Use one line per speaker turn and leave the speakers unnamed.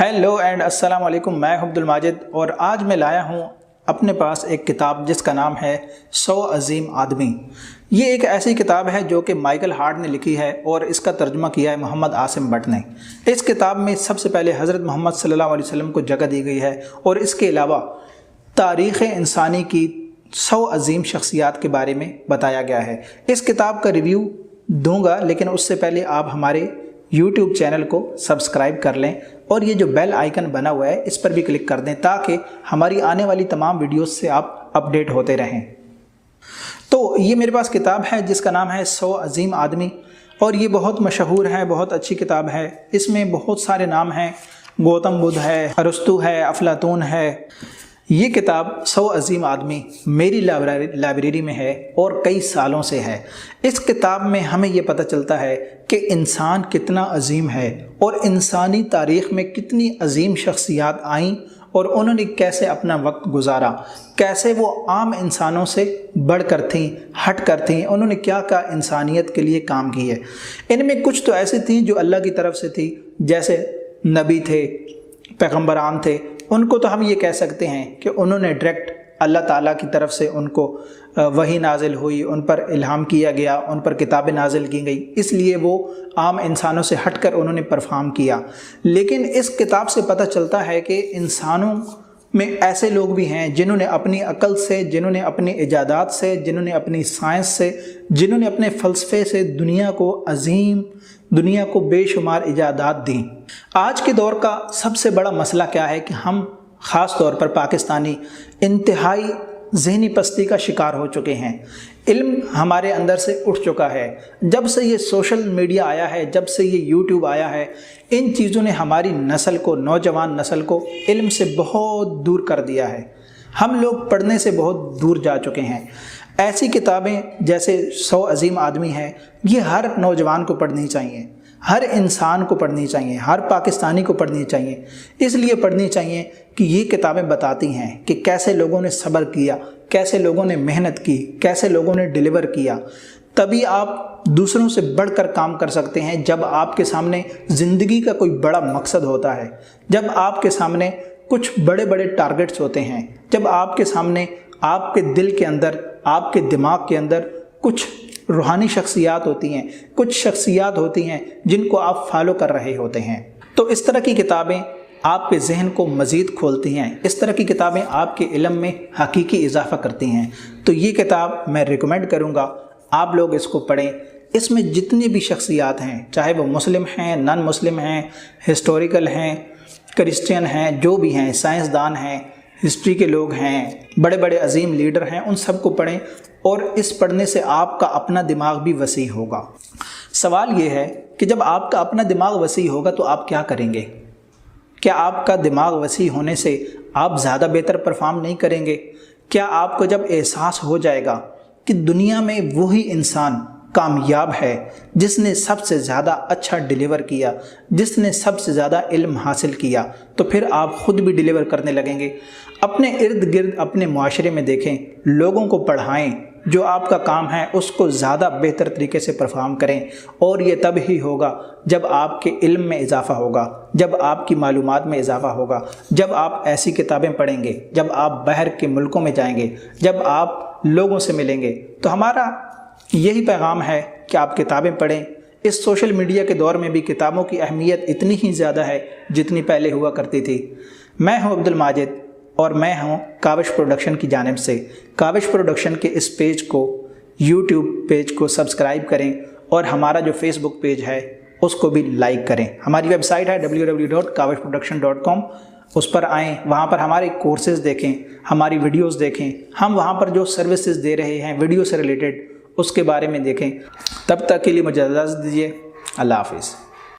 Hello and अस्सलाम वालेकुम। मैं अब्दुल माजिद और आज मैं लाया हूँ अपने पास एक किताब जिसका नाम है 100 अजीम आदमी। ये एक ऐसी किताब है जो कि माइकल हार्ट ने लिखी है और इसका तर्जुमा किया है मोहम्मद आसिम भट्ट ने। इस किताब में सबसे पहले हज़रत मोहम्मद सल्लल्लाहु अलैहि वसल्लम को जगह दी गई है और इसके अलावा तारीख़ इंसानी की 100 अजीम शख्सियात के बारे में बताया गया है। इस किताब का रिव्यू दूंगा, लेकिन उससे पहले आप हमारे YouTube चैनल को सब्सक्राइब कर लें और ये जो बेल आइकन बना हुआ है इस पर भी क्लिक कर दें ताकि हमारी आने वाली तमाम वीडियोस से आप अपडेट होते रहें। तो ये मेरे पास किताब है जिसका नाम है 100 अजीम आदमी और ये बहुत मशहूर है, बहुत अच्छी किताब है। इसमें बहुत सारे नाम हैं, गौतम बुद्ध है, अरस्तु है, अफलातून है। ये किताब 100 अजीम आदमी मेरी लाइब्रेरी में है और कई सालों से है। इस किताब में हमें ये पता चलता है कि इंसान कितना अजीम है और इंसानी तारीख़ में कितनी अजीम शख्सियात आईं और उन्होंने कैसे अपना वक्त गुजारा, कैसे वो आम इंसानों से बढ़कर थीं, हट कर थीं, उन्होंने क्या क्या इंसानियत के लिए काम किए। इनमें कुछ तो ऐसे थी जो अल्लाह की तरफ से थी, जैसे नबी थे, पैगम्बरान थे। उनको तो हम ये कह सकते हैं कि उन्होंने डायरेक्ट अल्लाह ताला की तरफ से उनको वही नाजिल हुई, उन पर इल्हाम किया गया, उन पर किताबें नाजिल की गई, इसलिए वो आम इंसानों से हटकर उन्होंने परफॉर्म किया। लेकिन इस किताब से पता चलता है कि इंसानों में ऐसे लोग भी हैं जिन्होंने अपनी अक्ल से, जिन्होंने अपनी इजादात से, जिन्होंने अपनी साइंस से, जिन्होंने अपने फ़लसफ़े से दुनिया को अजीम, दुनिया को बेशुमार इजादात दी। आज के दौर का सबसे बड़ा मसला क्या है कि हम ख़ास तौर पर पाकिस्तानी इंतहाई ज़हनी पस्ती का शिकार हो चुके हैं। इल्म हमारे अंदर से उठ चुका है। जब से ये सोशल मीडिया आया है, जब से ये यूट्यूब आया है, इन चीज़ों ने हमारी नस्ल को, नौजवान नस्ल को इल्म से बहुत दूर कर दिया है। हम लोग पढ़ने से बहुत दूर जा चुके हैं। ऐसी किताबें जैसे 100 अजीम आदमी है, ये हर नौजवान को पढ़नी चाहिए, हर इंसान को पढ़नी चाहिए, हर पाकिस्तानी को पढ़नी चाहिए। इसलिए पढ़नी चाहिए कि ये किताबें बताती हैं कि कैसे लोगों ने सब्र किया, कैसे लोगों ने मेहनत की, कैसे लोगों ने डिलीवर किया। तभी आप दूसरों से बढ़कर काम कर सकते हैं जब आपके सामने ज़िंदगी का कोई बड़ा मकसद होता है, जब आपके सामने कुछ बड़े बड़े टारगेट्स होते हैं, जब आपके सामने, आपके दिल के अंदर, आपके दिमाग के अंदर कुछ रूहानी शख्सियात होती हैं, कुछ शख्सियात होती हैं जिनको आप फॉलो कर रहे होते हैं। तो इस तरह की किताबें आपके जहन को मज़ीद खोलती हैं, इस तरह की किताबें आपके इल्म में हकीकी इजाफ़ा करती हैं। तो ये किताब मैं रिकमेंड करूँगा, आप लोग इसको पढ़ें। इसमें जितनी भी शख्सियात हैं, चाहे वो मुस्लिम हैं, नॉन मुस्लिम हैं, हिस्टोरिकल हैं, क्रिश्चियन हैं, जो भी हैं, साइंसदान हैं, हिस्ट्री के लोग हैं, बड़े बड़े अजीम लीडर हैं, उन सब को पढ़ें और इस पढ़ने से आपका अपना दिमाग भी वसी होगा। सवाल ये है कि जब आपका अपना दिमाग वसी होगा तो आप क्या करेंगे? क्या आपका दिमाग वसी होने से आप ज़्यादा बेहतर परफॉर्म नहीं करेंगे? क्या आपको जब एहसास हो जाएगा कि दुनिया में वही इंसान कामयाब है जिसने सबसे ज़्यादा अच्छा डिलीवर किया, जिसने सबसे ज़्यादा इल्म हासिल किया, तो फिर आप ख़ुद भी डिलीवर करने लगेंगे। अपने इर्द गिर्द, अपने मुआशरे में देखें, लोगों को पढ़ाएं, जो आपका काम है उसको ज़्यादा बेहतर तरीके से परफॉर्म करें। और ये तब ही होगा जब आपके इल्म में इजाफ़ा होगा, जब आपकी मालूमात में इजाफ़ा होगा, जब आप ऐसी किताबें पढ़ेंगे, जब आप बाहर के मुल्कों में जाएंगे, जब आप लोगों से मिलेंगे। तो हमारा यही पैगाम है कि आप किताबें पढ़ें। इस सोशल मीडिया के दौर में भी किताबों की अहमियत इतनी ही ज़्यादा है जितनी पहले हुआ करती थी। मैं हूं अब्दुल माजिद और मैं हूं काविश प्रोडक्शन की जानिब से। काविश प्रोडक्शन के इस पेज को, यूट्यूब पेज को सब्सक्राइब करें और हमारा जो फेसबुक पेज है उसको भी लाइक करें। हमारी वेबसाइट है www.kavishproduction.com, उस पर आएँ, वहाँ पर हमारे कोर्सेज़ देखें, हमारी वीडियोज़ देखें। हम वहाँ पर जो सर्विसेज दे रहे हैं वीडियो से रिलेटेड, उसके बारे में देखें। तब तक के लिए मुझे इजाज़त दीजिए। अल्लाह हाफिज़।